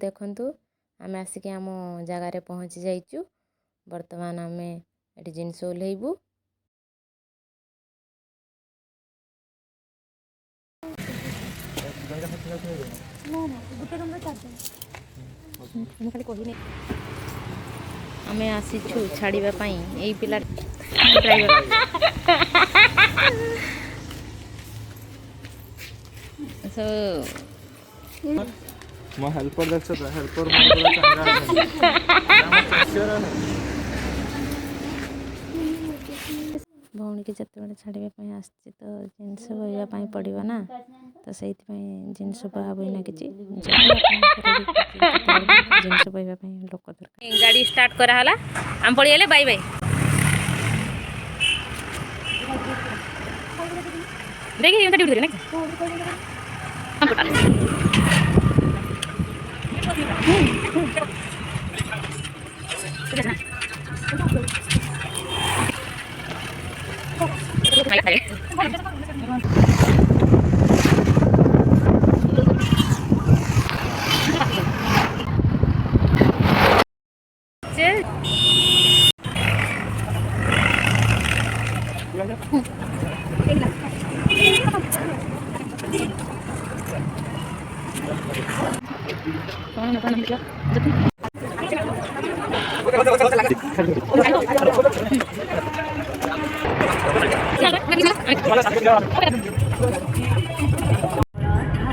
देखंतु आमे आसिक आम जगार पहुँची जाइचु। वर्तमान आमे एटी जिनस ओल्हेबू। आमे आसीछु छाड़िबा पई एई पिला ड्राइवर सो म हेल्पर देखछ त हेल्पर म पुरा चंगा भौणी के जते बेले छाड़िबा आसछि तो जिनस बोइबा पड़िबो ना तो सही जिनस बोहाबो ना कि जिनस बोइबा लोक दरकार। गाड़ी स्टार्ट करा हला हम पड़ी आले बाय बाय देखि एंता ड्यूटी करे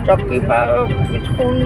चक्की स्कूल